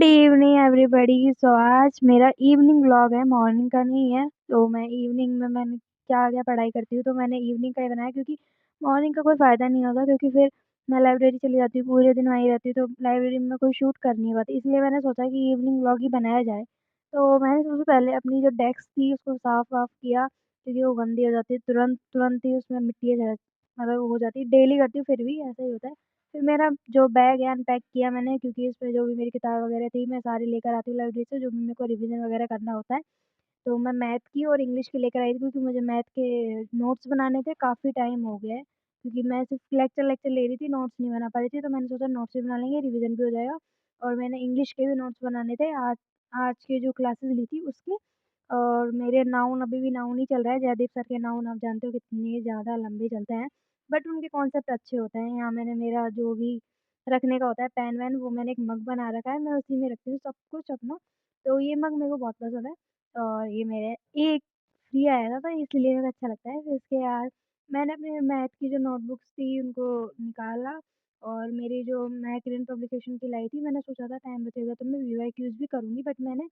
Evening everybody. सो आज मेरा evening vlog है, मॉर्निंग का नहीं है। तो मैं इवनिंग में मैंने क्या-क्या पढ़ाई करती हूँ, तो मैंने इवनिंग का ही बनाया क्योंकि मॉर्निंग का कोई फ़ायदा नहीं होगा क्योंकि फिर मैं लाइब्रेरी चली जाती हूँ, पूरे दिन वहीं रहती हूँ, तो लाइब्रेरी में कोई शूट कर नहीं पाती। इसलिए मैंने सोचा कि इवनिंग व्लॉग ही बनाया जाए। तो मैंने सबसे पहले अपनी जो डेस्क थी उसको साफ-वाफ किया क्योंकि वो गंदी हो जाती है, तुरंत ही उसमें मिट्टी मतलब हो जाती है। डेली करती हूँ फिर भी ऐसा ही होता है। फिर मेरा जो बैग है अनपैक किया मैंने क्योंकि इसमें जो भी मेरी किताब वगैरह थी मैं सारी लेकर आती हूँ लाइब्रेरी से, जो भी मेरे को रिवीजन वगैरह करना होता है। तो मैं मैथ की और इंग्लिश की लेकर आई थी क्योंकि मुझे मैथ के नोट्स बनाने थे, काफ़ी टाइम हो गया है क्योंकि मैं सिर्फ़ लेक्चर ले रही थी, नोट्स नहीं बना पा रही थी। तो मैंने सोचा नोट्स भी बना लेंगे, रिवीजन भी हो जाएगा। और मैंने इंग्लिश के भी नोट्स बनाने थे आज आज की जो क्लासेस ली थी उसके। और मेरे नाउन अभी भी नाउन ही चल रहा है, जयदीप सर के नाउन आप जानते हो कितने ज़्यादा लंबे चलते हैं, बट उनके कॉन्सेप्ट अच्छे होते हैं। यहाँ मैंने मेरा जो भी रखने का होता है पेन-वेन, वो मैंने एक मग बना रखा है, मैं उसी में रखती हूँ सब कुछ अपना। तो ये मग मेरे को बहुत पसंद है और ये मेरे एक फ्री आया था, तो इसलिए मेरे को अच्छा लगता है। फिर उसके बाद मैंने अपने मैथ की जो नोटबुक्स थी उनको निकाला और मेरी जो मैं किरण पब्लिकेशन की लाई थी, मैंने सोचा था टाइम बचेगा तो मैं वीवाईक्यूज़ भी करूँगी, बट मैंने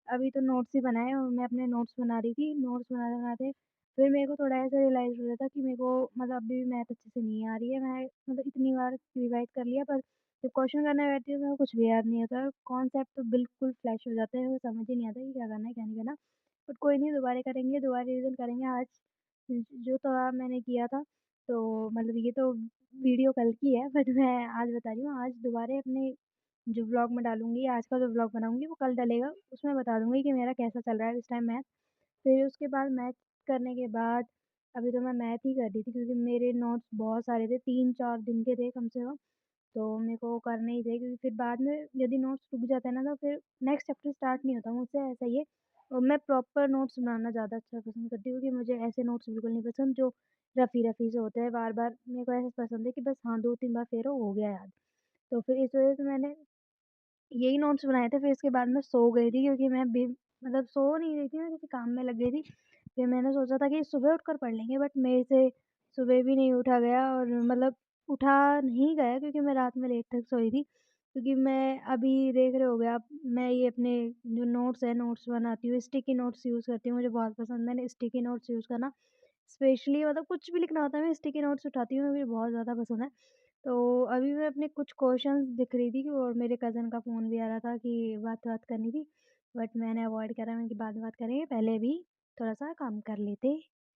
अभी तो नोट्स ही बनाए और मैं अपने नोट्स बना रही थी। नोट्स बनाते-बनाते फिर मेरे को थोड़ा ऐसा रियलाइज़ हो रहा था कि मेरे को मतलब अभी भी मैथ अच्छे से नहीं आ रही है। मैं मतलब इतनी बार रिवाइज़ कर लिया पर जब क्वेश्चन करने बैठती हूँ तो मेरे को कुछ भी याद नहीं होता। कॉन्सेप्ट तो बिल्कुल फ्लैश हो जाते हैं, वो समझ ही नहीं आता कि क्या करना है, क्या नहीं करना। बट कोई नहीं, दोबारा करेंगे, दोबारा रिवीज़न करेंगे। आज जो तो मैंने किया था, तो मतलब ये तो वीडियो कल की है, बट मैं आज बता रही हूँ। आज दोबारा अपने जो व्लॉग मैं डालूँगी, आज का जो व्लॉग बनाऊँगी वो कल डलेगा, उसमें बता दूँगी कि मेरा कैसा चल रहा है इस टाइम मैथ। फिर उसके बाद मैथ करने के बाद अभी तो मैं मैथ ही कर रही थी क्योंकि मेरे नोट्स बहुत सारे थे, 3-4 दिन के थे कम से कम, तो मेरे को करने ही थे क्योंकि फिर बाद में यदि नोट्स रुक जाते हैं ना तो फिर नेक्स्ट चैप्टर स्टार्ट नहीं होता मुझसे, ऐसा ही है। और मैं प्रॉपर नोट्स बनाना ज़्यादा अच्छा पसंद करती हूँ क्योंकि मुझे ऐसे नोट्स बिल्कुल नहीं पसंद जो रफ़ी-रफ़ी से होते हैं बार-बार। मेरे को ऐसा पसंद है कि बस हाँ, 2-3 बार फेरो हो गया याद। तो फिर इस वज़ह से मैंने यही नोट्स बनाए थे। फिर इसके बाद मैं सो गई थी क्योंकि मैं भी मतलब सो नहीं रही थी, मैं किसी काम में लग गई थी। फिर मैंने सोचा था कि सुबह उठकर पढ़ लेंगे, बट मेरे से सुबह भी नहीं उठा गया और मतलब उठा नहीं गया क्योंकि मैं रात में लेट तक सोई थी। क्योंकि मैं अभी देख रहे होगे आप, मैं ये अपने जो नोट्स हैं, नोट्स बनाती हूँ, स्टिकी नोट्स यूज़ करती हूँ, मुझे बहुत पसंद है स्टिकी नोट्स यूज़ करना। स्पेशली मतलब कुछ भी लिखना होता है मैं स्टिकी नोट्स उठाती हूँ, मुझे बहुत ज़्यादा पसंद है। तो अभी मैं अपने कुछ क्वेश्चंस दिख रही थी और मेरे कज़न का फ़ोन भी आ रहा था कि बात-वात करनी थी, बट मैंने अवॉइड करा। मैंने कि बाद में बात करेंगे, पहले भी थोड़ा-सा काम कर लेते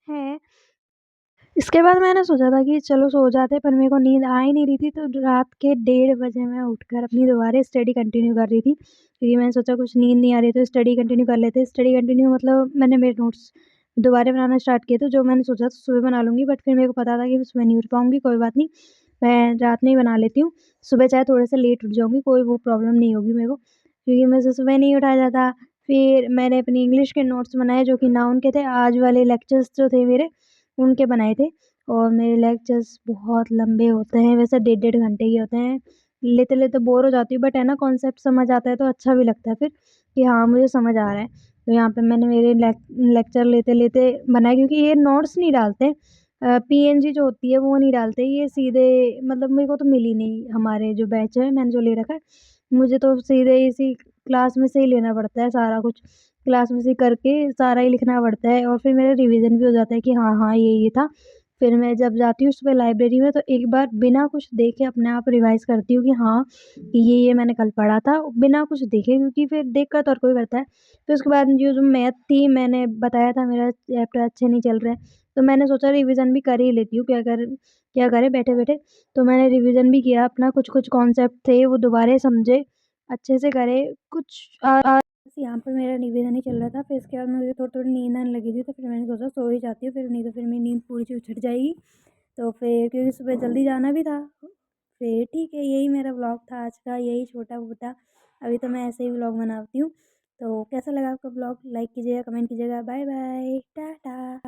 हैं। इसके बाद मैंने सोचा था कि चलो सो जाते, पर मेरे को नींद आ ही नहीं रही थी, तो रात के 1:30 बजे मैं उठकर अपनी दोबारा स्टडी कंटिन्यू कर रही थी क्योंकि मैंने सोचा कुछ नींद नहीं आ रही तो स्टडी कंटिन्यू कर लेते। स्टडी कंटिन्यू मतलब मैंने मेरे नोट्स दोबारा बनाना स्टार्ट किए थे, जो मैंने सोचा था सुबह बना लूँगी, बट फिर मेरे को पता था कि मैं सुबह नहीं उठ पाऊँगी, कोई बात नहीं, मैं रात में ही बना लेती हूँ। सुबह चाहे थोड़े से लेट उठ जाऊँगी, कोई वो प्रॉब्लम नहीं होगी मेरे को, क्योंकि मुझसे सुबह नहीं उठा जाता। फिर मैंने अपनी इंग्लिश के नोट्स बनाए जो कि नाउन के थे, आज वाले लेक्चर्स जो थे मेरे, उनके बनाए थे। और मेरे लेक्चर्स बहुत लंबे होते हैं, वैसे डेढ़-डेढ़ घंटे के होते हैं। लेते-लेते बोर हो जाती हूँ, बट है ना कॉन्सेप्ट समझ आता है तो अच्छा भी लगता है फिर कि हाँ, मुझे समझ आ रहा है। तो यहाँ पे मैंने मेरे लेक्चर लेते-लेते बनाए क्योंकि ये नोट्स नहीं डालते, पीएनजी जो होती है वो नहीं डालते, ये सीधे मतलब मेरे को तो मिली नहीं, हमारे जो बैच है मैंने जो ले रखा है, मुझे तो सीधे इसी क्लास में से ही लेना पड़ता है सारा कुछ। क्लास में से करके सारा ही लिखना पड़ता है और फिर मेरा रिवीजन भी हो जाता है कि हाँ, हाँ, ये था। फिर मैं जब जाती हूँ सुबह लाइब्रेरी में तो एक बार बिना कुछ देखे अपने आप रिवाइज़ करती हूँ कि हाँ, ये मैंने कल पढ़ा था, बिना कुछ देखे क्योंकि फिर देख कर तो हर कोई करता है। फिर उसके बाद जो मैथ थी, मैंने बताया था मेरा चैप्टर अच्छे नहीं चल रहे, तो मैंने सोचा रिवीजन भी कर ही लेती हूँ, क्या करें बैठे-बैठे। तो मैंने रिवीजन भी किया अपना, कुछ-कुछ कॉन्सेप्ट थे वो दोबारा समझे, अच्छे से करे। कुछ बस यहाँ पर मेरा रिवीजन ही चल रहा था। फिर इसके बाद मुझे थोड़ी-थोड़ी नींद आने लगी थी, तो फिर मैंने सोचा सो ही जाती हूँ, फिर नहीं तो फिर मेरी नींद पूरी छूट जाएगी। तो फिर क्योंकि सुबह जल्दी जाना भी था, फिर ठीक है, यही मेरा व्लॉग था आज का, यही छोटा-मोटा। अभी तो मैं ऐसे ही व्लॉग बनाती हूँ। तो कैसा लगा आपका व्लॉग? लाइक कीजिएगा, कमेंट कीजिएगा। Bye bye, Tata.